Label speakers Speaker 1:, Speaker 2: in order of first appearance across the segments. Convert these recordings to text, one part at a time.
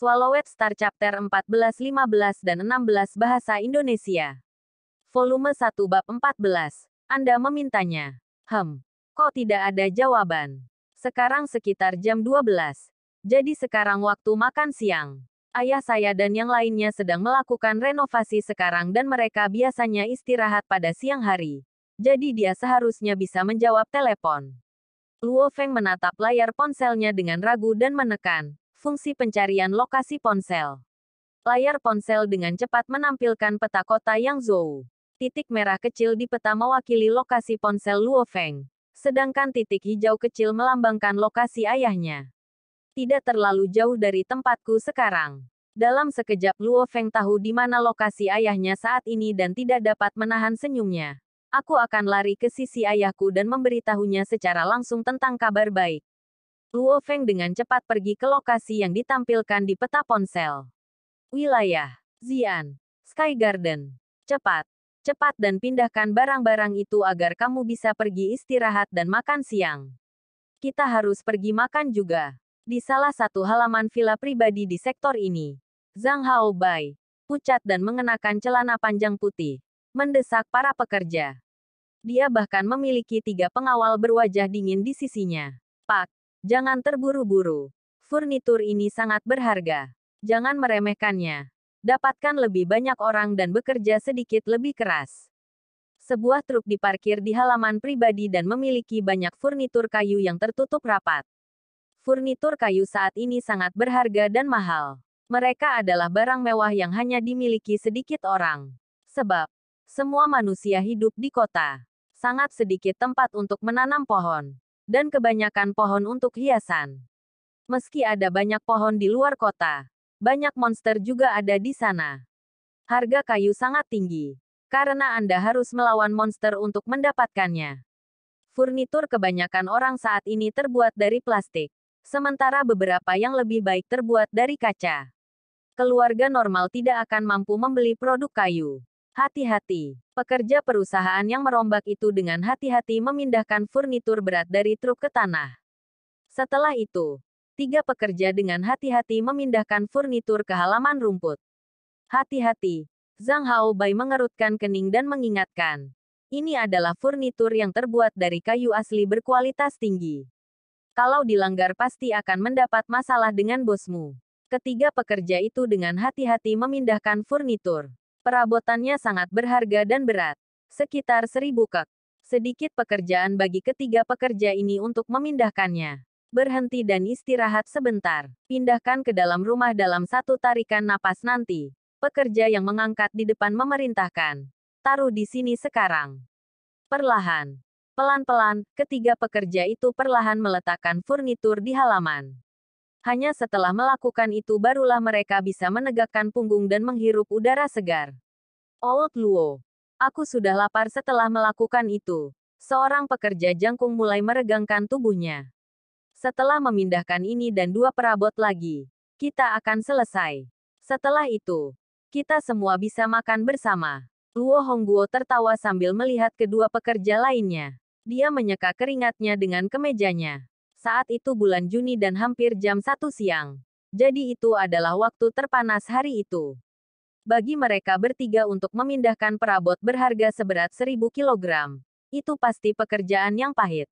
Speaker 1: Swallowed Star Chapter 14, 15, dan 16 Bahasa Indonesia. Volume 1 Bab 14. Anda memintanya. Kok tidak ada jawaban? Sekarang sekitar jam 12. Jadi sekarang waktu makan siang. Ayah saya dan yang lainnya sedang melakukan renovasi sekarang dan mereka biasanya istirahat pada siang hari. Jadi dia seharusnya bisa menjawab telepon. Luo Feng menatap layar ponselnya dengan ragu dan menekan fungsi pencarian lokasi ponsel. Layar ponsel dengan cepat menampilkan peta kota Yang Zhou. Titik merah kecil di peta mewakili lokasi ponsel Luo Feng, sedangkan titik hijau kecil melambangkan lokasi ayahnya. Tidak terlalu jauh dari tempatku sekarang. Dalam sekejap Luo Feng tahu di mana lokasi ayahnya saat ini dan tidak dapat menahan senyumnya. Aku akan lari ke sisi ayahku dan memberitahunya secara langsung tentang kabar baik. Luo Feng dengan cepat pergi ke lokasi yang ditampilkan di peta ponsel. Wilayah Xian, Sky Garden. Cepat, cepat dan pindahkan barang-barang itu agar kamu bisa pergi istirahat dan makan siang. Kita harus pergi makan juga. Di salah satu halaman villa pribadi di sektor ini, Zhang Haobai, pucat dan mengenakan celana panjang putih, mendesak para pekerja. Dia bahkan memiliki 3 pengawal berwajah dingin di sisinya. Pak, jangan terburu-buru. Furnitur ini sangat berharga. Jangan meremehkannya. Dapatkan lebih banyak orang dan bekerja sedikit lebih keras. Sebuah truk diparkir di halaman pribadi dan memiliki banyak furnitur kayu yang tertutup rapat. Furnitur kayu saat ini sangat berharga dan mahal. Mereka adalah barang mewah yang hanya dimiliki sedikit orang. Sebab, semua manusia hidup di kota. Sangat sedikit tempat untuk menanam pohon. Dan kebanyakan pohon untuk hiasan. Meski ada banyak pohon di luar kota, banyak monster juga ada di sana. Harga kayu sangat tinggi. Karena Anda harus melawan monster untuk mendapatkannya. Furnitur kebanyakan orang saat ini terbuat dari plastik. Sementara beberapa yang lebih baik terbuat dari kaca. Keluarga normal tidak akan mampu membeli produk kayu. Hati-hati. Pekerja perusahaan yang merombak itu dengan hati-hati memindahkan furnitur berat dari truk ke tanah. Setelah itu, 3 pekerja dengan hati-hati memindahkan furnitur ke halaman rumput. Hati-hati. Zhang Haobai mengerutkan kening dan mengingatkan. Ini adalah furnitur yang terbuat dari kayu asli berkualitas tinggi. Kalau dilanggar pasti akan mendapat masalah dengan bosmu. Ketiga pekerja itu dengan hati-hati memindahkan furnitur. Perabotannya sangat berharga dan berat. Sekitar 1000 kek. Sedikit pekerjaan bagi ketiga pekerja ini untuk memindahkannya. Berhenti dan istirahat sebentar. Pindahkan ke dalam rumah dalam satu tarikan napas nanti. Pekerja yang mengangkat di depan memerintahkan. Taruh di sini sekarang. Perlahan. Pelan-pelan, ketiga pekerja itu perlahan meletakkan furnitur di halaman. Hanya setelah melakukan itu barulah mereka bisa menegakkan punggung dan menghirup udara segar. Old Luo. Aku sudah lapar setelah melakukan itu. Seorang pekerja jangkung mulai meregangkan tubuhnya. Setelah memindahkan ini dan 2 perabot lagi, kita akan selesai. Setelah itu, kita semua bisa makan bersama. Luo Hongguo tertawa sambil melihat kedua pekerja lainnya. Dia menyeka keringatnya dengan kemejanya. Saat itu bulan Juni dan hampir jam 1 siang. Jadi itu adalah waktu terpanas hari itu. Bagi mereka bertiga untuk memindahkan perabot berharga seberat 1000 kilogram. Itu pasti pekerjaan yang pahit.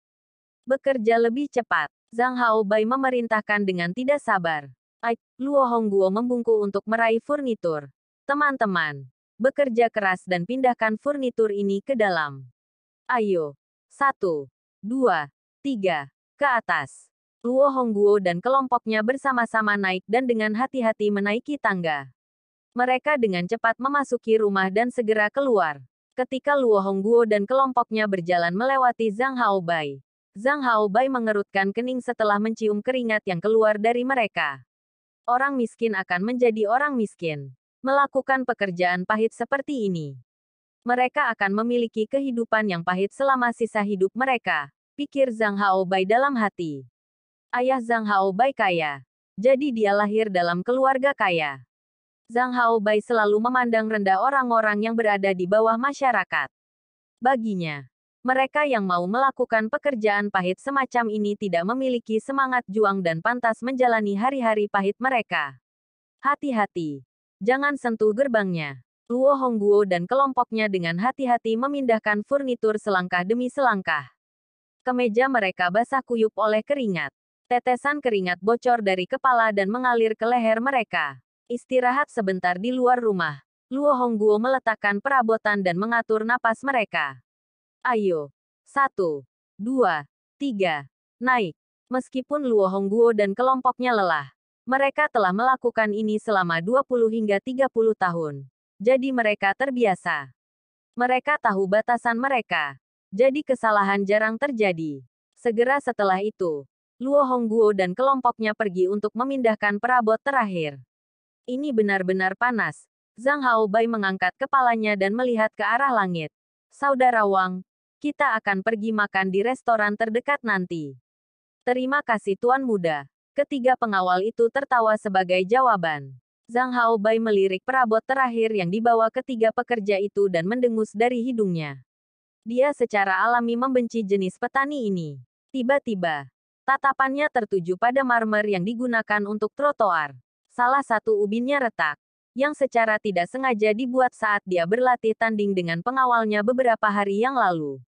Speaker 1: Bekerja lebih cepat. Zhang Haobai memerintahkan dengan tidak sabar. Luo Hongguo membungkuk untuk meraih furnitur. Teman-teman, bekerja keras dan pindahkan furnitur ini ke dalam. Ayo. 1, 2, 3. Ke atas. Luo Hongguo dan kelompoknya bersama-sama naik dan dengan hati-hati menaiki tangga. Mereka dengan cepat memasuki rumah dan segera keluar. Ketika Luo Hongguo dan kelompoknya berjalan melewati Zhang Haobai. Zhang Haobai mengerutkan kening setelah mencium keringat yang keluar dari mereka. Orang miskin akan menjadi orang miskin. Melakukan pekerjaan pahit seperti ini. Mereka akan memiliki kehidupan yang pahit selama sisa hidup mereka. Pikir Zhang Haobai dalam hati. Ayah Zhang Haobai kaya. Jadi dia lahir dalam keluarga kaya. Zhang Haobai selalu memandang rendah orang-orang yang berada di bawah masyarakat. Baginya, mereka yang mau melakukan pekerjaan pahit semacam ini tidak memiliki semangat juang dan pantas menjalani hari-hari pahit mereka. Hati-hati. Jangan sentuh gerbangnya. Luo Hongguo dan kelompoknya dengan hati-hati memindahkan furnitur selangkah demi selangkah. Kemeja mereka basah kuyup oleh keringat. Tetesan keringat bocor dari kepala dan mengalir ke leher mereka. Istirahat sebentar di luar rumah. Luo Hongguo meletakkan perabotan dan mengatur napas mereka. Ayo. 1, 2, 3. Naik. Meskipun Luo Hongguo dan kelompoknya lelah, mereka telah melakukan ini selama 20 hingga 30 tahun. Jadi mereka terbiasa. Mereka tahu batasan mereka. Jadi kesalahan jarang terjadi. Segera setelah itu, Luo Hongguo dan kelompoknya pergi untuk memindahkan perabot terakhir. Ini benar-benar panas. Zhang Haobai mengangkat kepalanya dan melihat ke arah langit. Saudara Wang, kita akan pergi makan di restoran terdekat nanti. Terima kasih Tuan Muda. Ketiga pengawal itu tertawa sebagai jawaban. Zhang Haobai melirik perabot terakhir yang dibawa ketiga pekerja itu dan mendengus dari hidungnya. Dia secara alami membenci jenis petani ini. Tiba-tiba, tatapannya tertuju pada marmer yang digunakan untuk trotoar. Salah satu ubinnya retak, yang secara tidak sengaja dibuat saat dia berlatih tanding dengan pengawalnya beberapa hari yang lalu.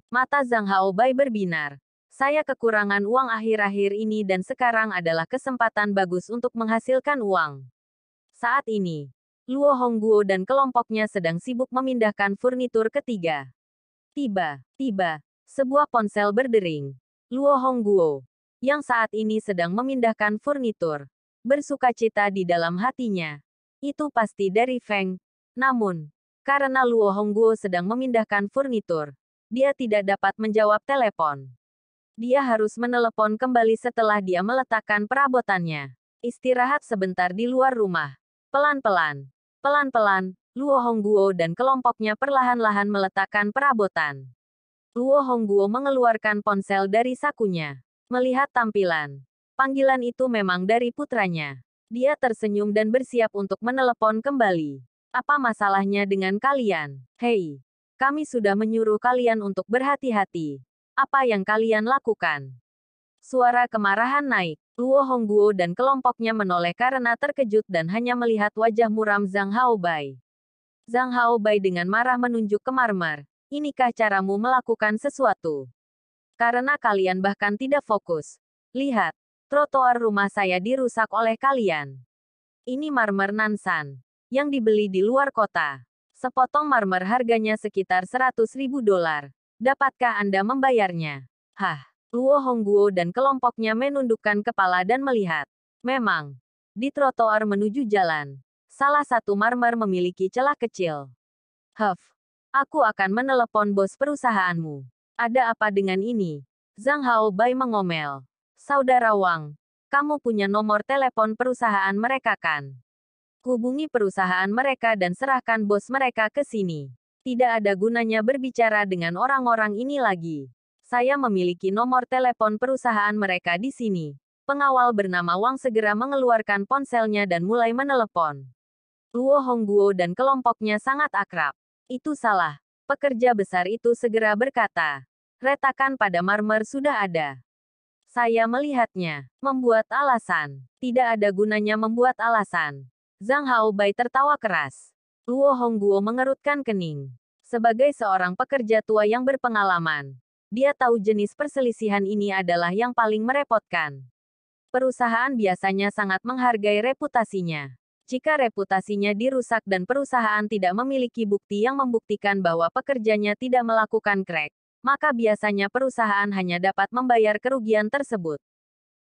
Speaker 1: Mata Zhang Haobai berbinar. Saya kekurangan uang akhir-akhir ini dan sekarang adalah kesempatan bagus untuk menghasilkan uang. Saat ini, Luo Hongguo dan kelompoknya sedang sibuk memindahkan furnitur ketiga. Tiba-tiba, sebuah ponsel berdering. Luo Hongguo, yang saat ini sedang memindahkan furnitur, bersukacita di dalam hatinya. Itu pasti dari Feng. Namun, karena Luo Hongguo sedang memindahkan furnitur, dia tidak dapat menjawab telepon. Dia harus menelepon kembali setelah dia meletakkan perabotannya. Istirahat sebentar di luar rumah. Pelan-pelan. Pelan-pelan, Luo Hongguo dan kelompoknya perlahan-lahan meletakkan perabotan. Luo Hongguo mengeluarkan ponsel dari sakunya. Melihat tampilan. Panggilan itu memang dari putranya. Dia tersenyum dan bersiap untuk menelepon kembali. Apa masalahnya dengan kalian? Hei, kami sudah menyuruh kalian untuk berhati-hati. Apa yang kalian lakukan? Suara kemarahan naik. Luo Hongguo dan kelompoknya menoleh karena terkejut dan hanya melihat wajah muram Zhang Haobai. Zhang Haobai dengan marah menunjuk ke marmer. Inikah caramu melakukan sesuatu? Karena kalian bahkan tidak fokus. Lihat, trotoar rumah saya dirusak oleh kalian. Ini marmer Nansan, yang dibeli di luar kota. Sepotong marmer harganya sekitar $100.000. Dapatkah Anda membayarnya? Luo Hongguo dan kelompoknya menundukkan kepala dan melihat. Memang, di trotoar menuju jalan, salah satu marmer memiliki celah kecil. Aku akan menelepon bos perusahaanmu. Ada apa dengan ini? Zhang Haobai mengomel. Saudara Wang, kamu punya nomor telepon perusahaan mereka kan? Hubungi perusahaan mereka dan serahkan bos mereka ke sini. Tidak ada gunanya berbicara dengan orang-orang ini lagi. Saya memiliki nomor telepon perusahaan mereka di sini. Pengawal bernama Wang segera mengeluarkan ponselnya dan mulai menelepon. Luo Hongguo dan kelompoknya sangat akrab. Itu salah. Pekerja besar itu segera berkata. Retakan pada marmer sudah ada. Saya melihatnya. Membuat alasan. Tidak ada gunanya membuat alasan. Zhang Haobai tertawa keras. Luo Hongguo mengerutkan kening. Sebagai seorang pekerja tua yang berpengalaman, dia tahu jenis perselisihan ini adalah yang paling merepotkan. Perusahaan biasanya sangat menghargai reputasinya. Jika reputasinya dirusak dan perusahaan tidak memiliki bukti yang membuktikan bahwa pekerjanya tidak melakukan crack, maka biasanya perusahaan hanya dapat membayar kerugian tersebut.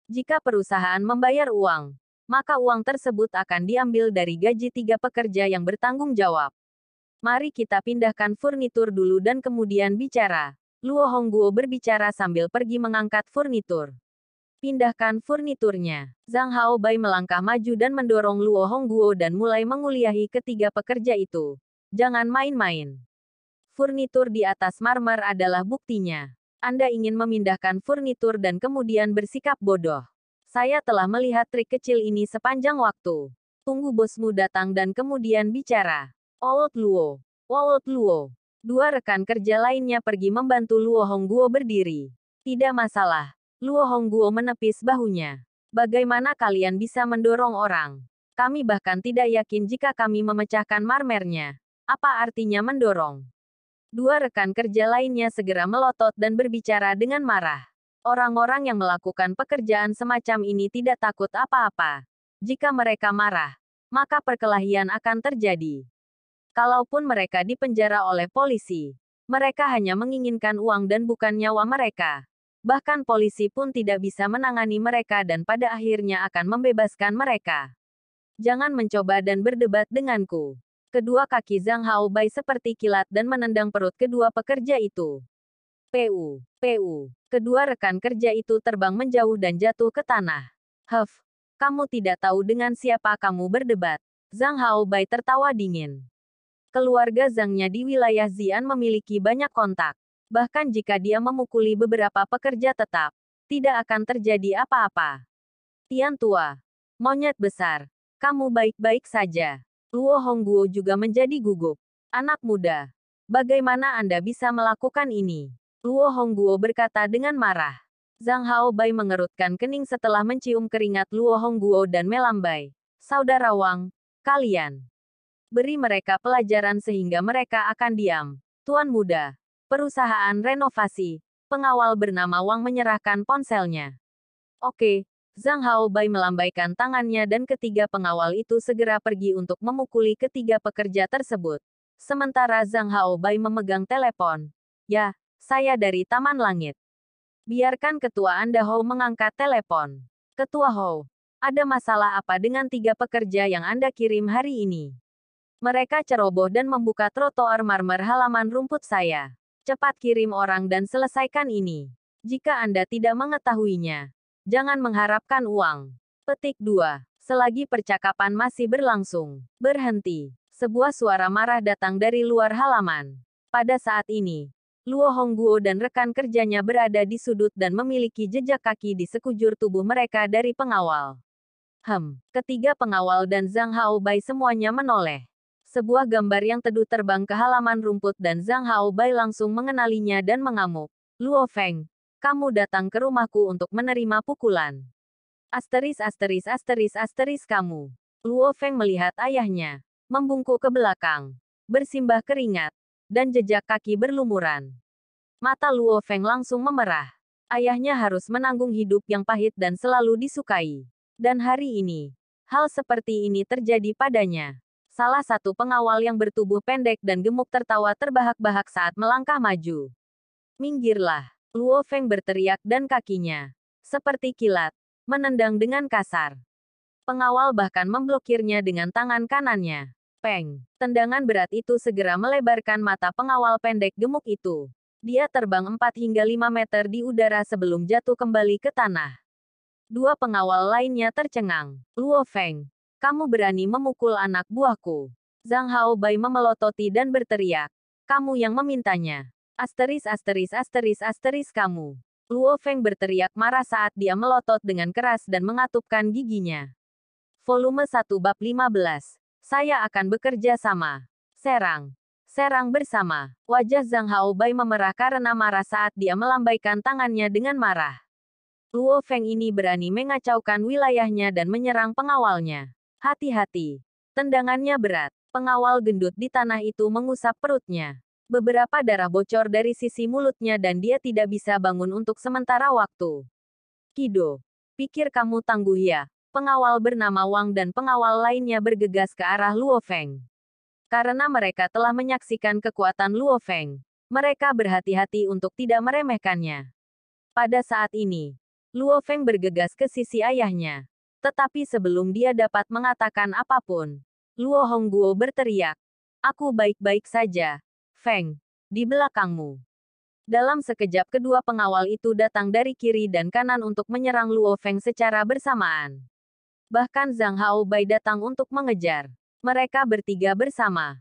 Speaker 1: Jika perusahaan membayar uang, maka uang tersebut akan diambil dari gaji 3 pekerja yang bertanggung jawab. Mari kita pindahkan furnitur dulu dan kemudian bicara. Luo Hongguo berbicara sambil pergi mengangkat furnitur. Pindahkan furniturnya. Zhang Haobai melangkah maju dan mendorong Luo Hongguo dan mulai menguliahi ketiga pekerja itu. Jangan main-main. Furnitur di atas marmer adalah buktinya. Anda ingin memindahkan furnitur dan kemudian bersikap bodoh. Saya telah melihat trik kecil ini sepanjang waktu. Tunggu bosmu datang dan kemudian bicara. Old Luo. Old Luo. Dua rekan kerja lainnya pergi membantu Luo Hongguo berdiri. Tidak masalah. Luo Hongguo menepis bahunya. Bagaimana kalian bisa mendorong orang? Kami bahkan tidak yakin jika kami memecahkan marmernya. Apa artinya mendorong? Dua rekan kerja lainnya segera melotot dan berbicara dengan marah. Orang-orang yang melakukan pekerjaan semacam ini tidak takut apa-apa. Jika mereka marah, maka perkelahian akan terjadi. Kalaupun mereka dipenjara oleh polisi, mereka hanya menginginkan uang dan bukan nyawa mereka. Bahkan polisi pun tidak bisa menangani mereka dan pada akhirnya akan membebaskan mereka. Jangan mencoba dan berdebat denganku. Kedua kaki Zhang Haobai seperti kilat dan menendang perut kedua pekerja itu. PU. Kedua rekan kerja itu terbang menjauh dan jatuh ke tanah. Kamu tidak tahu dengan siapa kamu berdebat. Zhang Haobai tertawa dingin. Keluarga Zhang-nya di wilayah Xi'an memiliki banyak kontak. Bahkan jika dia memukuli beberapa pekerja tetap, tidak akan terjadi apa-apa. Tian tua. Monyet besar. Kamu baik-baik saja. Luo Hongguo juga menjadi gugup. Anak muda. Bagaimana Anda bisa melakukan ini? Luo Hongguo berkata dengan marah. Zhang Haobai mengerutkan kening setelah mencium keringat Luo Hongguo dan melambai. Saudara Wang, kalian. Beri mereka pelajaran sehingga mereka akan diam. Tuan muda. Perusahaan renovasi. Pengawal bernama Wang menyerahkan ponselnya. Oke. Zhang Haobai melambaikan tangannya dan ketiga pengawal itu segera pergi untuk memukuli ketiga pekerja tersebut. Sementara Zhang Haobai memegang telepon. Ya, saya dari Taman Langit. Biarkan ketua Anda Hou mengangkat telepon. Ketua Hou, ada masalah apa dengan tiga pekerja yang Anda kirim hari ini? Mereka ceroboh dan membuka trotoar marmer halaman rumput saya. Cepat kirim orang dan selesaikan ini. Jika Anda tidak mengetahuinya, jangan mengharapkan uang. Petik 2. Selagi percakapan masih berlangsung, berhenti. Sebuah suara marah datang dari luar halaman. Pada saat ini, Luo Hongguo dan rekan kerjanya berada di sudut dan memiliki jejak kaki di sekujur tubuh mereka dari pengawal. Ketiga pengawal dan Zhang Haobai semuanya menoleh. Sebuah gambar yang teduh terbang ke halaman rumput dan Zhang Haobai langsung mengenalinya dan mengamuk. Luo Feng, kamu datang ke rumahku untuk menerima pukulan. Kamu. Luo Feng melihat ayahnya, membungkuk ke belakang, bersimbah keringat, dan jejak kaki berlumuran. Mata Luo Feng langsung memerah. Ayahnya harus menanggung hidup yang pahit dan selalu disukai. Dan hari ini, hal seperti ini terjadi padanya. Salah satu pengawal yang bertubuh pendek dan gemuk tertawa terbahak-bahak saat melangkah maju. Minggirlah, Luo Feng berteriak dan kakinya, seperti kilat, menendang dengan kasar. Pengawal bahkan memblokirnya dengan tangan kanannya. Peng, tendangan berat itu segera melebarkan mata pengawal pendek gemuk itu. Dia terbang 4 hingga 5 meter di udara sebelum jatuh kembali ke tanah. Dua pengawal lainnya tercengang. Luo Feng, kamu berani memukul anak buahku. Zhang Haobai memelototi dan berteriak. Kamu yang memintanya. Kamu. Luo Feng berteriak marah saat dia melotot dengan keras dan mengatupkan giginya. Volume 1 bab 15. Saya akan bekerja sama. Serang bersama. Wajah Zhang Haobai memerah karena marah saat dia melambaikan tangannya dengan marah. Luo Feng ini berani mengacaukan wilayahnya dan menyerang pengawalnya. Hati-hati. Tendangannya berat. Pengawal gendut di tanah itu mengusap perutnya. Beberapa darah bocor dari sisi mulutnya dan dia tidak bisa bangun untuk sementara waktu. Kido. Pikir kamu tangguh ya? Pengawal bernama Wang dan pengawal lainnya bergegas ke arah Luo Feng. Karena mereka telah menyaksikan kekuatan Luo Feng, mereka berhati-hati untuk tidak meremehkannya. Pada saat ini, Luo Feng bergegas ke sisi ayahnya. Tetapi sebelum dia dapat mengatakan apapun, Luo Hongguo berteriak, "Aku baik-baik saja, Feng, di belakangmu." Dalam sekejap kedua pengawal itu datang dari kiri dan kanan untuk menyerang Luo Feng secara bersamaan. Bahkan Zhang Haobai datang untuk mengejar. Mereka bertiga bersama.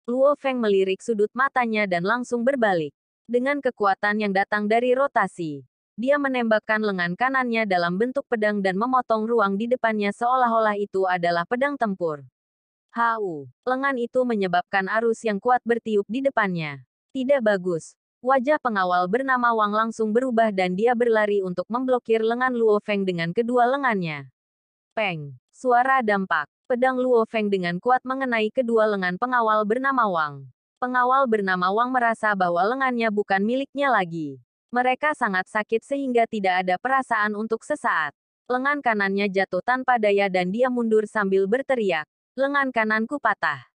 Speaker 1: Luo Feng melirik sudut matanya dan langsung berbalik. Dengan kekuatan yang datang dari rotasi, dia menembakkan lengan kanannya dalam bentuk pedang dan memotong ruang di depannya seolah-olah itu adalah pedang tempur. Lengan itu menyebabkan arus yang kuat bertiup di depannya. Tidak bagus. Wajah pengawal bernama Wang langsung berubah dan dia berlari untuk memblokir lengan Luo Feng dengan kedua lengannya. Peng. Suara dampak. Pedang Luo Feng dengan kuat mengenai kedua lengan pengawal bernama Wang. Pengawal bernama Wang merasa bahwa lengannya bukan miliknya lagi. Mereka sangat sakit sehingga tidak ada perasaan untuk sesaat. Lengan kanannya jatuh tanpa daya dan dia mundur sambil berteriak. Lengan kananku patah.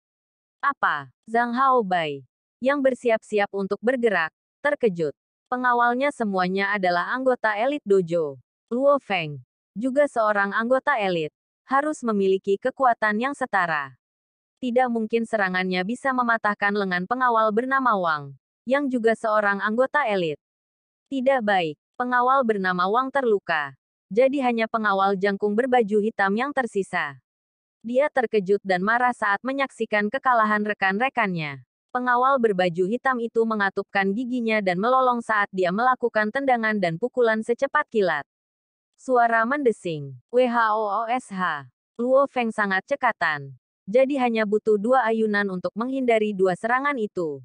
Speaker 1: Apa? Zhang Haobai, yang bersiap-siap untuk bergerak, terkejut. Pengawalnya semuanya adalah anggota elit dojo. Luo Feng, juga seorang anggota elit, harus memiliki kekuatan yang setara. Tidak mungkin serangannya bisa mematahkan lengan pengawal bernama Wang, yang juga seorang anggota elit. Tidak baik, pengawal bernama Wang terluka. Jadi hanya pengawal jangkung berbaju hitam yang tersisa. Dia terkejut dan marah saat menyaksikan kekalahan rekan-rekannya. Pengawal berbaju hitam itu mengatupkan giginya dan melolong saat dia melakukan tendangan dan pukulan secepat kilat. Suara mendesing. WHOOSH. Luo Feng sangat cekatan. Jadi hanya butuh 2 ayunan untuk menghindari 2 serangan itu.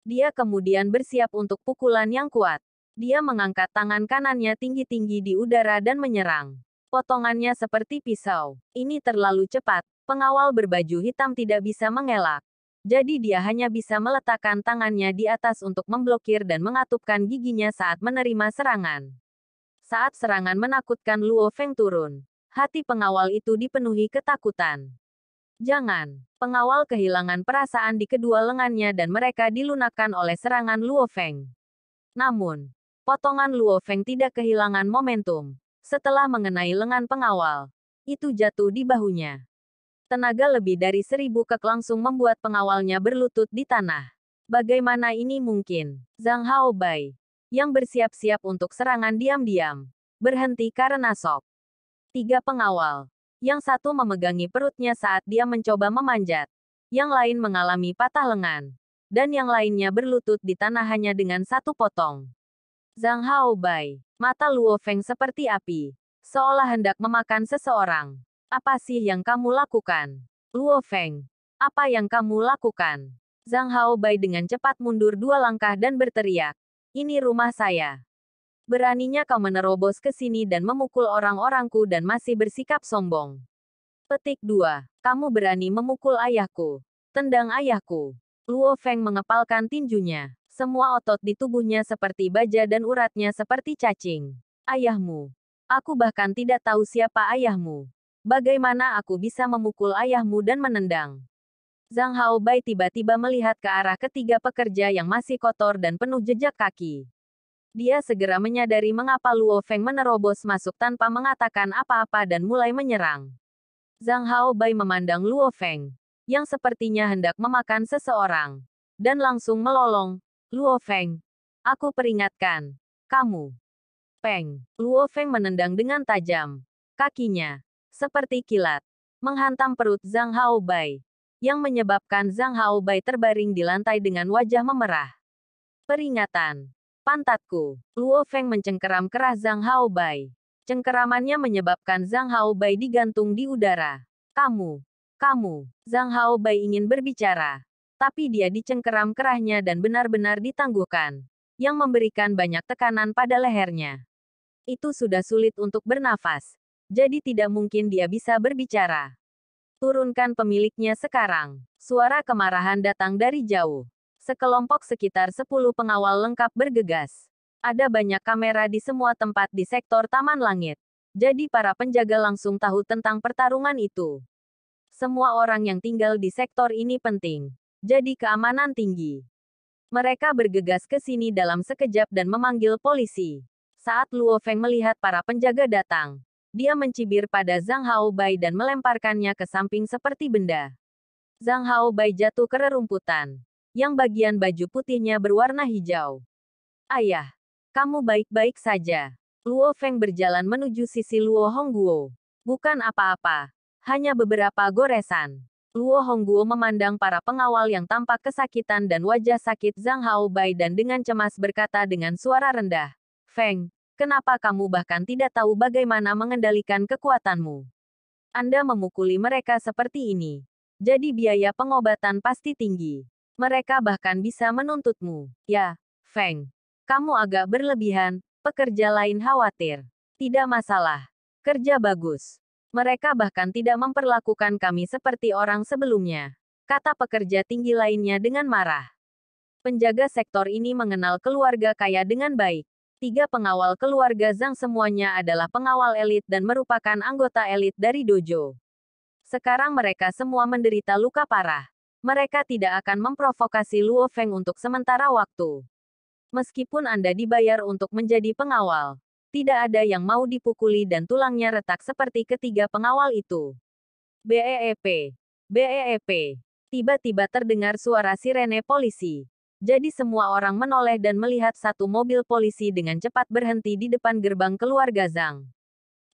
Speaker 1: Dia kemudian bersiap untuk pukulan yang kuat. Dia mengangkat tangan kanannya tinggi-tinggi di udara dan menyerang. Potongannya seperti pisau. Ini terlalu cepat. Pengawal berbaju hitam tidak bisa mengelak. Jadi dia hanya bisa meletakkan tangannya di atas untuk memblokir dan mengatupkan giginya saat menerima serangan. Saat serangan menakutkan Luo Feng turun, hati pengawal itu dipenuhi ketakutan. Jangan. Pengawal kehilangan perasaan di kedua lengannya dan mereka dilunakkan oleh serangan Luo Feng. Namun, potongan Luo Feng tidak kehilangan momentum. Setelah mengenai lengan pengawal, itu jatuh di bahunya. Tenaga lebih dari 1000 kek langsung membuat pengawalnya berlutut di tanah. Bagaimana ini mungkin? Zhang Haobai, yang bersiap-siap untuk serangan diam-diam, berhenti karena shock. 3 pengawal. Yang satu memegangi perutnya saat dia mencoba memanjat. Yang lain mengalami patah lengan. Dan yang lainnya berlutut di tanah hanya dengan 1 potong. Zhang Haobai, mata Luo Feng seperti api, seolah hendak memakan seseorang. Apa sih yang kamu lakukan? Luo Feng, apa yang kamu lakukan? Zhang Haobai dengan cepat mundur 2 langkah dan berteriak. Ini rumah saya. Beraninya kau menerobos ke sini dan memukul orang-orangku dan masih bersikap sombong. Petik 2. Kamu berani memukul ayahku. Tendang ayahku. Luo Feng mengepalkan tinjunya. Semua otot di tubuhnya seperti baja dan uratnya seperti cacing. Ayahmu. Aku bahkan tidak tahu siapa ayahmu. Bagaimana aku bisa memukul ayahmu dan menendang? Zhang Haobai tiba-tiba melihat ke arah ketiga pekerja yang masih kotor dan penuh jejak kaki. Dia segera menyadari mengapa Luo Feng menerobos masuk tanpa mengatakan apa-apa dan mulai menyerang. Zhang Haobai memandang Luo Feng, yang sepertinya hendak memakan seseorang, dan langsung melolong. Luo Feng, aku peringatkan, kamu. Peng. Luo Feng menendang dengan tajam. Kakinya, seperti kilat, menghantam perut Zhang Haobai, yang menyebabkan Zhang Haobai terbaring di lantai dengan wajah memerah. Peringatan. Pantatku. Luo Feng mencengkeram kerah Zhang Haobai. Cengkeramannya menyebabkan Zhang Haobai digantung di udara. Kamu. Zhang Haobai ingin berbicara. Tapi dia dicengkeram kerahnya dan benar-benar ditangguhkan, yang memberikan banyak tekanan pada lehernya. Itu sudah sulit untuk bernafas. Jadi tidak mungkin dia bisa berbicara. Turunkan pemiliknya sekarang. Suara kemarahan datang dari jauh. Sekelompok sekitar 10 pengawal lengkap bergegas. Ada banyak kamera di semua tempat di sektor Taman Langit. Jadi para penjaga langsung tahu tentang pertarungan itu. Semua orang yang tinggal di sektor ini penting. Jadi keamanan tinggi. Mereka bergegas ke sini dalam sekejap dan memanggil polisi. Saat Luo Feng melihat para penjaga datang, dia mencibir pada Zhang Haobai dan melemparkannya ke samping seperti benda. Zhang Haobai jatuh ke rerumputan, yang bagian baju putihnya berwarna hijau. Ayah, kamu baik-baik saja. Luo Feng berjalan menuju sisi Luo Hongguo. Bukan apa-apa, hanya beberapa goresan. Luo Hongguo memandang para pengawal yang tampak kesakitan dan wajah sakit Zhang Haobai dan dengan cemas berkata dengan suara rendah, Feng, kenapa kamu bahkan tidak tahu bagaimana mengendalikan kekuatanmu? Anda memukuli mereka seperti ini. Jadi biaya pengobatan pasti tinggi. Mereka bahkan bisa menuntutmu. Ya, Feng. Kamu agak berlebihan, pekerja lain khawatir. Tidak masalah. Kerja bagus. Mereka bahkan tidak memperlakukan kami seperti orang sebelumnya, kata pekerja tinggi lainnya dengan marah. Penjaga sektor ini mengenal keluarga kaya dengan baik. 3 pengawal keluarga Zhang semuanya adalah pengawal elit dan merupakan anggota elit dari dojo. Sekarang mereka semua menderita luka parah. Mereka tidak akan memprovokasi Luo Feng untuk sementara waktu. Meskipun Anda dibayar untuk menjadi pengawal, tidak ada yang mau dipukuli dan tulangnya retak seperti ketiga pengawal itu. BEEP. BEEP. Tiba-tiba terdengar suara sirene polisi. Jadi semua orang menoleh dan melihat satu mobil polisi dengan cepat berhenti di depan gerbang keluarga Zhang.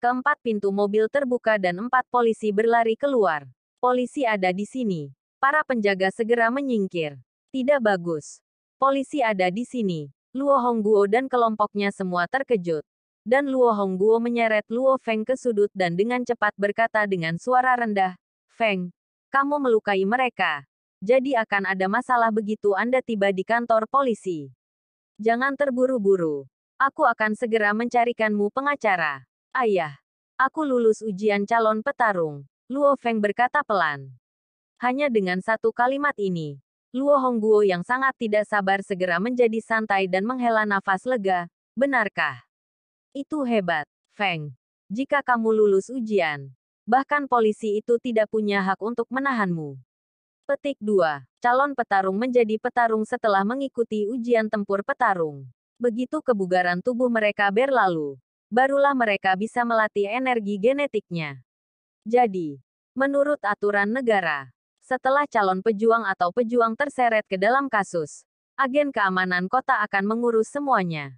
Speaker 1: Keempat pintu mobil terbuka dan 4 polisi berlari keluar. Polisi ada di sini. Para penjaga segera menyingkir. Tidak bagus. Polisi ada di sini. Luo Hongguo dan kelompoknya semua terkejut. Dan Luo Hongguo menyeret Luo Feng ke sudut dan dengan cepat berkata dengan suara rendah, "Feng, kamu melukai mereka. Jadi akan ada masalah begitu Anda tiba di kantor polisi. Jangan terburu-buru. Aku akan segera mencarikanmu pengacara." "Ayah, aku lulus ujian calon petarung," Luo Feng berkata pelan. Hanya dengan satu kalimat ini, Luo Hongguo yang sangat tidak sabar segera menjadi santai dan menghela nafas lega. "Benarkah? Itu hebat, Feng. Jika kamu lulus ujian, bahkan polisi itu tidak punya hak untuk menahanmu." Petik 2. Calon petarung menjadi petarung setelah mengikuti ujian tempur petarung. Begitu kebugaran tubuh mereka berlalu, barulah mereka bisa melatih energi genetiknya. Jadi, menurut aturan negara, setelah calon pejuang atau pejuang terseret ke dalam kasus, agen keamanan kota akan mengurus semuanya.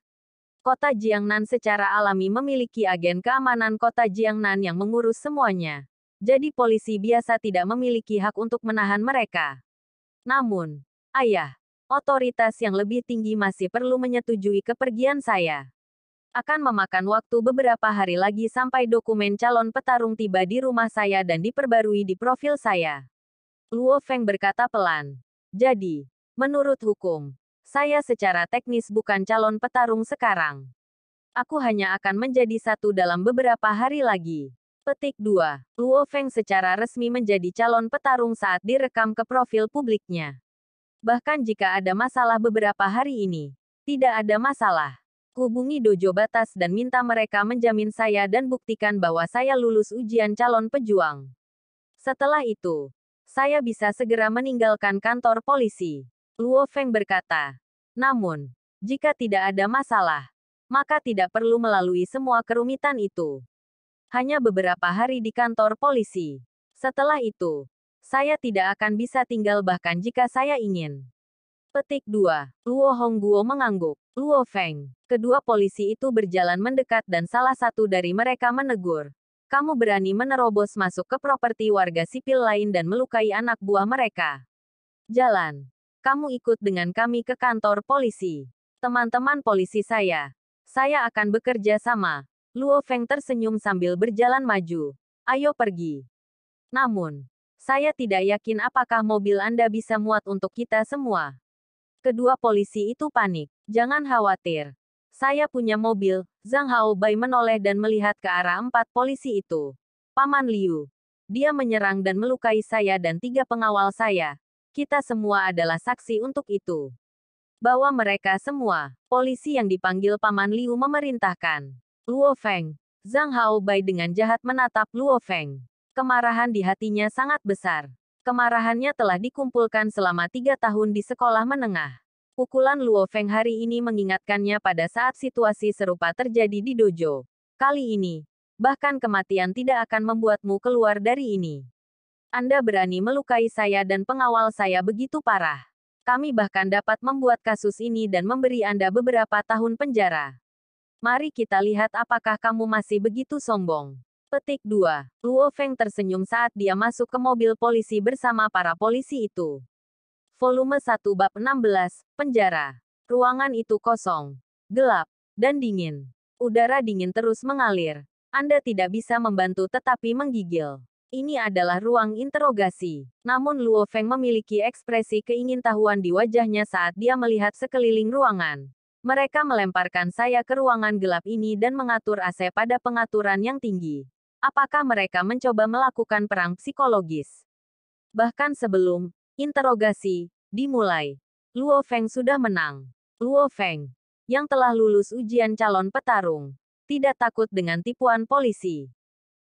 Speaker 1: Kota Jiangnan secara alami memiliki agen keamanan kota Jiangnan yang mengurus semuanya. Jadi polisi biasa tidak memiliki hak untuk menahan mereka. Namun, ayah, otoritas yang lebih tinggi masih perlu menyetujui kepergian saya. Akan memakan waktu beberapa hari lagi sampai dokumen calon petarung tiba di rumah saya dan diperbarui di profil saya. Luo Feng berkata pelan. Jadi, menurut hukum, saya secara teknis bukan calon petarung sekarang. Aku hanya akan menjadi satu dalam beberapa hari lagi. Petik 2. Luo Feng secara resmi menjadi calon petarung saat direkam ke profil publiknya. Bahkan jika ada masalah beberapa hari ini, tidak ada masalah. Hubungi dojo batas dan minta mereka menjamin saya dan buktikan bahwa saya lulus ujian calon pejuang. Setelah itu, saya bisa segera meninggalkan kantor polisi. Luo Feng berkata. Namun, jika tidak ada masalah, maka tidak perlu melalui semua kerumitan itu. Hanya beberapa hari di kantor polisi. Setelah itu, saya tidak akan bisa tinggal bahkan jika saya ingin. Petik 2. Luo Hongguo mengangguk. Luo Feng. Kedua polisi itu berjalan mendekat dan salah satu dari mereka menegur. Kamu berani menerobos masuk ke properti warga sipil lain dan melukai anak buah mereka. Jalan. Kamu ikut dengan kami ke kantor polisi. Teman-teman polisi saya akan bekerja sama. Luo Feng tersenyum sambil berjalan maju. Ayo pergi. Namun, saya tidak yakin apakah mobil Anda bisa muat untuk kita semua. Kedua polisi itu panik. Jangan khawatir. Saya punya mobil. Zhang Haobai menoleh dan melihat ke arah 4 polisi itu. Paman Liu. Dia menyerang dan melukai saya dan 3 pengawal saya. Kita semua adalah saksi untuk itu. Bawa mereka semua. Polisi yang dipanggil Paman Liu memerintahkan. Luo Feng. Zhang Haobai dengan jahat menatap Luo Feng. Kemarahan di hatinya sangat besar. Kemarahannya telah dikumpulkan selama 3 tahun di sekolah menengah. Pukulan Luo Feng hari ini mengingatkannya pada saat situasi serupa terjadi di dojo. Kali ini, bahkan kematian tidak akan membuatmu keluar dari ini. Anda berani melukai saya dan pengawal saya begitu parah. Kami bahkan dapat membuat kasus ini dan memberi Anda beberapa tahun penjara. Mari kita lihat apakah kamu masih begitu sombong. Petik 2. Luo Feng tersenyum saat dia masuk ke mobil polisi bersama para polisi itu. Volume 1 bab 16, Penjara. Ruangan itu kosong, gelap, dan dingin. Udara dingin terus mengalir. Anda tidak bisa membantu tetapi menggigil. Ini adalah ruang interogasi. Namun Luo Feng memiliki ekspresi keingintahuan di wajahnya saat dia melihat sekeliling ruangan. Mereka melemparkan saya ke ruangan gelap ini dan mengatur AC pada pengaturan yang tinggi. Apakah mereka mencoba melakukan perang psikologis? Bahkan sebelum interogasi dimulai, Luo Feng sudah menang. Luo Feng, yang telah lulus ujian calon petarung, tidak takut dengan tipuan polisi.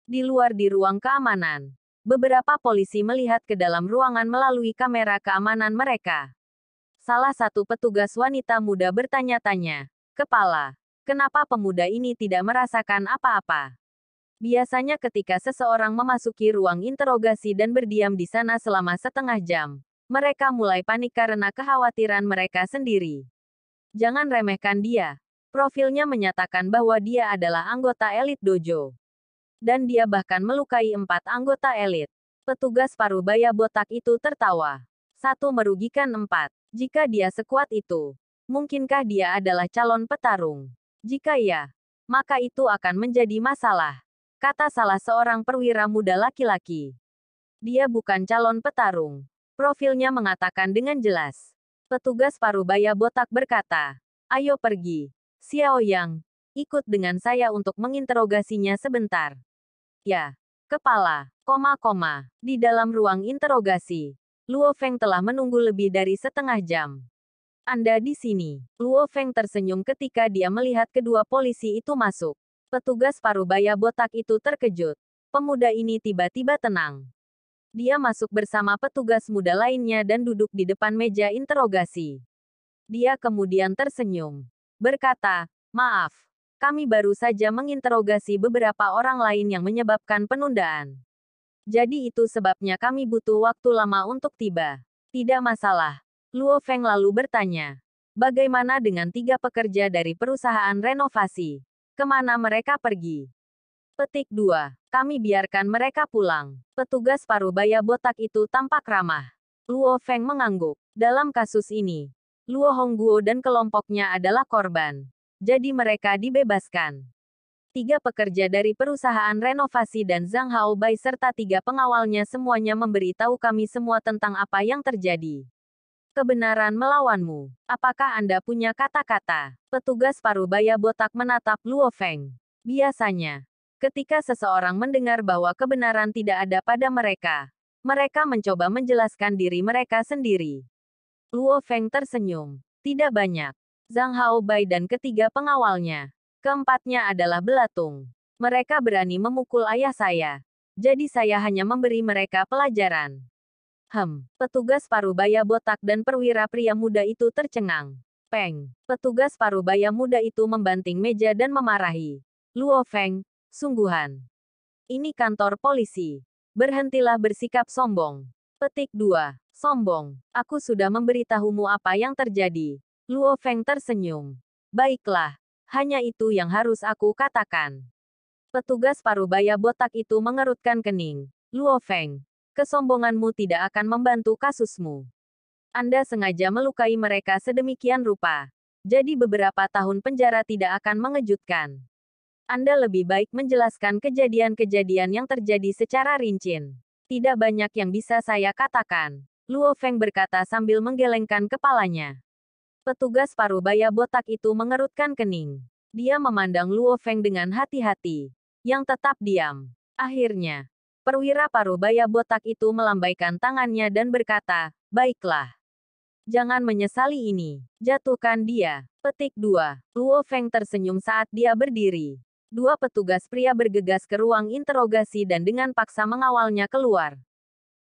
Speaker 1: Di luar di ruang keamanan, beberapa polisi melihat ke dalam ruangan melalui kamera keamanan mereka. Salah satu petugas wanita muda bertanya-tanya, "Kepala, kenapa pemuda ini tidak merasakan apa-apa?" Biasanya ketika seseorang memasuki ruang interogasi dan berdiam di sana selama setengah jam, mereka mulai panik karena kekhawatiran mereka sendiri. Jangan remehkan dia. Profilnya menyatakan bahwa dia adalah anggota elit dojo. Dan dia bahkan melukai 4 anggota elit. Petugas parubaya botak itu tertawa. Satu merugikan 4. Jika dia sekuat itu, mungkinkah dia adalah calon petarung? Jika iya, maka itu akan menjadi masalah, kata salah seorang perwira muda laki-laki. Dia bukan calon petarung. Profilnya mengatakan dengan jelas. Petugas parubaya botak berkata, "Ayo pergi. Xiao Yang, ikut dengan saya untuk menginterogasinya sebentar." Ya, kepala, di dalam ruang interogasi. Luo Feng telah menunggu lebih dari setengah jam. Anda di sini. Luo Feng tersenyum ketika dia melihat kedua polisi itu masuk. Petugas parubaya botak itu terkejut. Pemuda ini tiba-tiba tenang. Dia masuk bersama petugas muda lainnya dan duduk di depan meja interogasi. Dia kemudian tersenyum. Berkata, "Maaf, kami baru saja menginterogasi beberapa orang lain yang menyebabkan penundaan. Jadi itu sebabnya kami butuh waktu lama untuk tiba." "Tidak masalah." Luo Feng lalu bertanya, "Bagaimana dengan 3 pekerja dari perusahaan renovasi? Kemana mereka pergi?" Petik 2. Kami biarkan mereka pulang. Petugas parubaya botak itu tampak ramah. Luo Feng mengangguk. Dalam kasus ini, Luo Hongguo dan kelompoknya adalah korban. Jadi mereka dibebaskan. 3 pekerja dari perusahaan renovasi dan Zhang Haobai serta 3 pengawalnya semuanya memberitahu kami semua tentang apa yang terjadi. Kebenaran melawanmu. Apakah Anda punya kata-kata? Petugas parubaya botak menatap Luo Feng. Biasanya, ketika seseorang mendengar bahwa kebenaran tidak ada pada mereka, mereka mencoba menjelaskan diri mereka sendiri. Luo Feng tersenyum. Tidak banyak. Zhang Haobai dan ketiga pengawalnya. Keempatnya adalah belatung. Mereka berani memukul ayah saya. Jadi saya hanya memberi mereka pelajaran. Petugas parubaya botak dan perwira pria muda itu tercengang. Peng. Petugas parubaya muda itu membanting meja dan memarahi. Luo Feng, sungguhan. Ini kantor polisi. Berhentilah bersikap sombong. Petik 2. Sombong. Aku sudah memberitahumu apa yang terjadi. Luo Feng tersenyum. Baiklah. Hanya itu yang harus aku katakan. Petugas parubaya botak itu mengerutkan kening. Luo Feng, kesombonganmu tidak akan membantu kasusmu. Anda sengaja melukai mereka sedemikian rupa. Jadi beberapa tahun penjara tidak akan mengejutkan. Anda lebih baik menjelaskan kejadian-kejadian yang terjadi secara rinci. Tidak banyak yang bisa saya katakan. Luo Feng berkata sambil menggelengkan kepalanya. Petugas parubaya botak itu mengerutkan kening. Dia memandang Luo Feng dengan hati-hati, yang tetap diam. Akhirnya, perwira parubaya botak itu melambaikan tangannya dan berkata, "Baiklah. Jangan menyesali ini. Jatuhkan dia." Petik 2. Luo Feng tersenyum saat dia berdiri. 2 petugas pria bergegas ke ruang interogasi dan dengan paksa mengawalnya keluar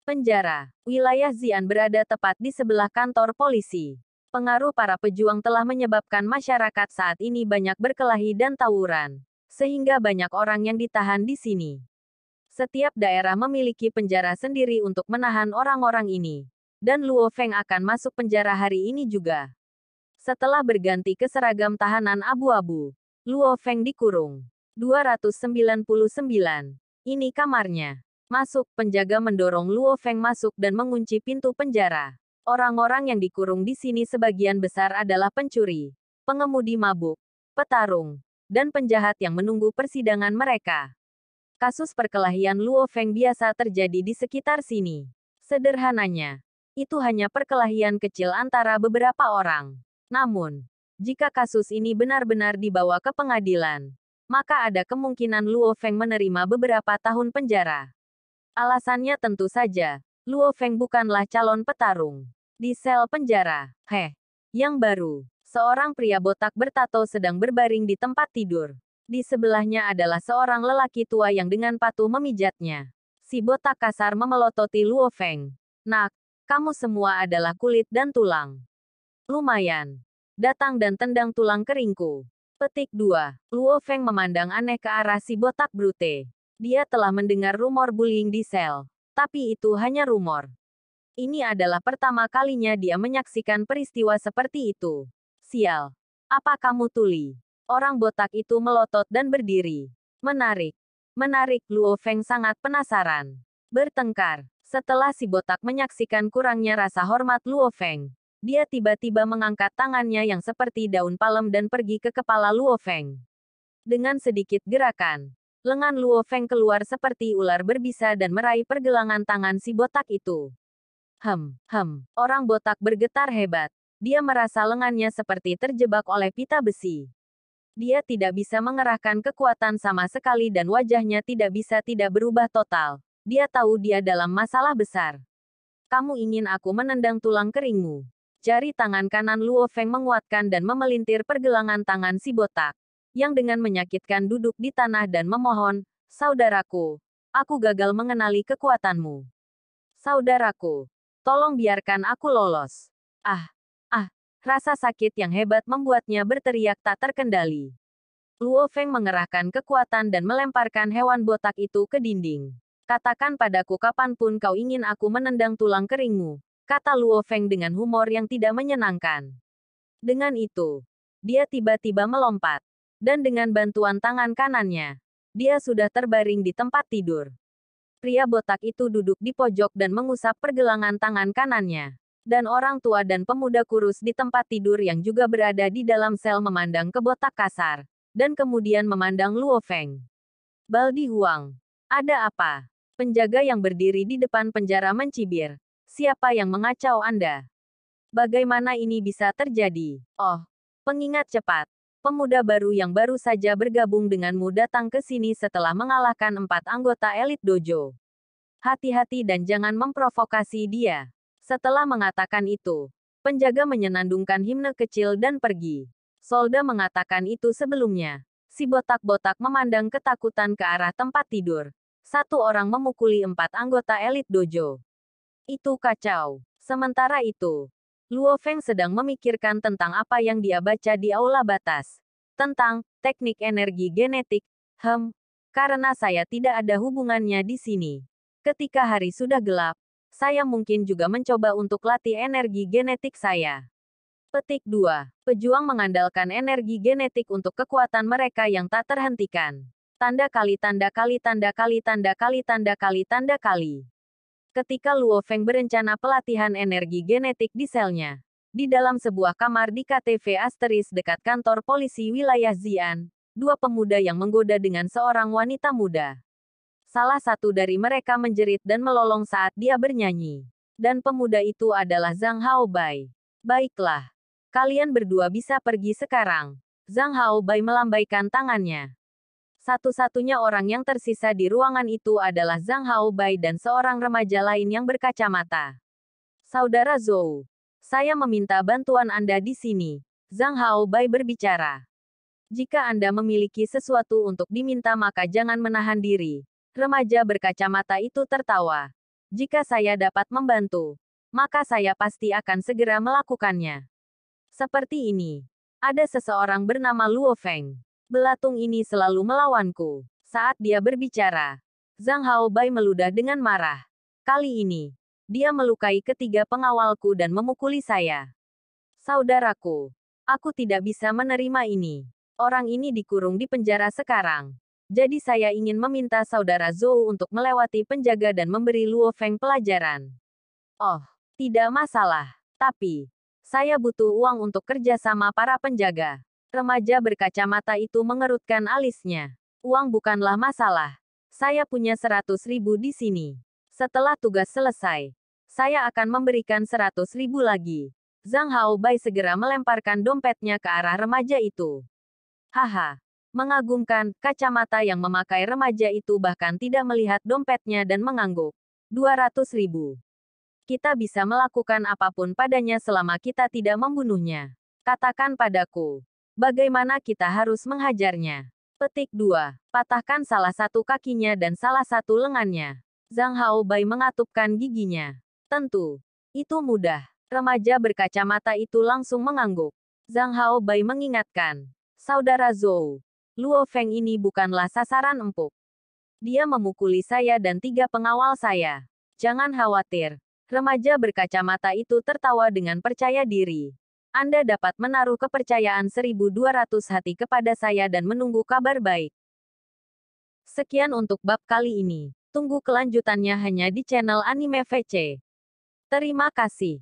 Speaker 1: penjara. Wilayah Xi'an berada tepat di sebelah kantor polisi. Pengaruh para pejuang telah menyebabkan masyarakat saat ini banyak berkelahi dan tawuran, sehingga banyak orang yang ditahan di sini. Setiap daerah memiliki penjara sendiri untuk menahan orang-orang ini. Dan Luo Feng akan masuk penjara hari ini juga. Setelah berganti ke seragam tahanan abu-abu, Luo Feng dikurung. 299. Ini kamarnya. Masuk, penjaga mendorong Luo Feng masuk dan mengunci pintu penjara. Orang-orang yang dikurung di sini sebagian besar adalah pencuri, pengemudi mabuk, petarung, dan penjahat yang menunggu persidangan mereka. Kasus perkelahian Luo Feng biasa terjadi di sekitar sini. Sederhananya, itu hanya perkelahian kecil antara beberapa orang. Namun, jika kasus ini benar-benar dibawa ke pengadilan, maka ada kemungkinan Luo Feng menerima beberapa tahun penjara. Alasannya tentu saja, Luo Feng bukanlah calon petarung. Di sel penjara, yang baru, seorang pria botak bertato sedang berbaring di tempat tidur. Di sebelahnya adalah seorang lelaki tua yang dengan patuh memijatnya. Si botak kasar memelototi Luo Feng. Nak, kamu semua adalah kulit dan tulang. Lumayan. Datang dan tendang tulang keringku. Petik 2. Luo Feng memandang aneh ke arah si botak brute. Dia telah mendengar rumor bullying di sel. Tapi itu hanya rumor. Ini adalah pertama kalinya dia menyaksikan peristiwa seperti itu. Sial. Apa kamu tuli? Orang botak itu melotot dan berdiri. Menarik. Menarik, Luo Feng sangat penasaran. Bertengkar. Setelah si botak menyaksikan kurangnya rasa hormat Luo Feng, dia tiba-tiba mengangkat tangannya yang seperti daun palem dan pergi ke kepala Luo Feng. Dengan sedikit gerakan, lengan Luo Feng keluar seperti ular berbisa dan meraih pergelangan tangan si botak itu. Orang botak bergetar hebat. Dia merasa lengannya seperti terjebak oleh pita besi. Dia tidak bisa mengerahkan kekuatan sama sekali dan wajahnya tidak bisa tidak berubah total. Dia tahu dia dalam masalah besar. Kamu ingin aku menendang tulang keringmu? Jari tangan kanan Luo Feng menguatkan dan memelintir pergelangan tangan si botak, yang dengan menyakitkan duduk di tanah dan memohon, "Saudaraku, aku gagal mengenali kekuatanmu. Saudaraku, tolong biarkan aku lolos." Rasa sakit yang hebat membuatnya berteriak tak terkendali. Luo Feng mengerahkan kekuatan dan melemparkan hewan botak itu ke dinding. "Katakan padaku kapanpun kau ingin aku menendang tulang keringmu," kata Luo Feng dengan humor yang tidak menyenangkan. Dengan itu, dia tiba-tiba melompat. Dan dengan bantuan tangan kanannya, dia sudah terbaring di tempat tidur. Pria botak itu duduk di pojok dan mengusap pergelangan tangan kanannya. Dan orang tua dan pemuda kurus di tempat tidur yang juga berada di dalam sel memandang ke botak kasar, dan kemudian memandang Luo Feng. "Baldi Huang, ada apa?" Penjaga yang berdiri di depan penjara mencibir. "Siapa yang mengacau Anda? Bagaimana ini bisa terjadi?" "Oh, pengingat cepat. Pemuda baru yang baru saja bergabung denganmu datang ke sini setelah mengalahkan 4 anggota elit dojo. Hati-hati dan jangan memprovokasi dia." Setelah mengatakan itu, penjaga menyenandungkan himne kecil dan pergi. Solda mengatakan itu sebelumnya. Si botak-botak memandang ketakutan ke arah tempat tidur. 1 orang memukuli 4 anggota elit dojo. Itu kacau. Sementara itu, Luo Feng sedang memikirkan tentang apa yang dia baca di aula batas. Tentang teknik energi genetik. Karena saya tidak ada hubungannya di sini. Ketika hari sudah gelap, saya mungkin juga mencoba untuk latih energi genetik saya. Petik 2. Pejuang mengandalkan energi genetik untuk kekuatan mereka yang tak terhentikan. Tanda kali tanda kali tanda kali tanda kali tanda kali tanda kali. Ketika Luo Feng berencana pelatihan energi genetik di selnya, di dalam sebuah kamar di KTV Asteris dekat kantor polisi wilayah Xi'an, 2 pemuda yang menggoda dengan seorang wanita muda. Salah satu dari mereka menjerit dan melolong saat dia bernyanyi. Dan pemuda itu adalah Zhang Haobai. "Baiklah. Kalian berdua bisa pergi sekarang." Zhang Haobai melambaikan tangannya. Satu-satunya orang yang tersisa di ruangan itu adalah Zhang Haobai dan seorang remaja lain yang berkacamata. "Saudara Zhou, saya meminta bantuan Anda di sini." Zhang Haobai berbicara. "Jika Anda memiliki sesuatu untuk diminta maka jangan menahan diri." Remaja berkacamata itu tertawa. "Jika saya dapat membantu, maka saya pasti akan segera melakukannya. Seperti ini. Ada seseorang bernama Luo Feng. Belatung ini selalu melawanku." Saat dia berbicara, Zhang Haobai meludah dengan marah. "Kali ini, dia melukai ketiga pengawalku dan memukuli saya. Saudaraku, aku tidak bisa menerima ini. Orang ini dikurung di penjara sekarang. Jadi saya ingin meminta saudara Zhou untuk melewati penjaga dan memberi Luo Feng pelajaran." "Oh, tidak masalah. Tapi, saya butuh uang untuk kerja sama para penjaga." Remaja berkacamata itu mengerutkan alisnya. "Uang bukanlah masalah. Saya punya 100.000 di sini. Setelah tugas selesai, saya akan memberikan 100.000 lagi." Zhang Haobai segera melemparkan dompetnya ke arah remaja itu. "Haha. Mengagumkan, kacamata yang memakai remaja itu bahkan tidak melihat dompetnya dan mengangguk. 200.000. Kita bisa melakukan apapun padanya selama kita tidak membunuhnya. Katakan padaku, bagaimana kita harus menghajarnya. Petik 2. Patahkan salah satu kakinya dan salah satu lengannya. Zhang Haobai mengatupkan giginya. Tentu. Itu mudah. Remaja berkacamata itu langsung mengangguk. Zhang Haobai mengingatkan. Saudara Zhou, Luo Feng ini bukanlah sasaran empuk. Dia memukuli saya dan 3 pengawal saya. Jangan khawatir. Remaja berkacamata itu tertawa dengan percaya diri. Anda dapat menaruh kepercayaan 1200 hati kepada saya dan menunggu kabar baik. Sekian untuk bab kali ini. Tunggu kelanjutannya hanya di channel Anime VC. Terima kasih.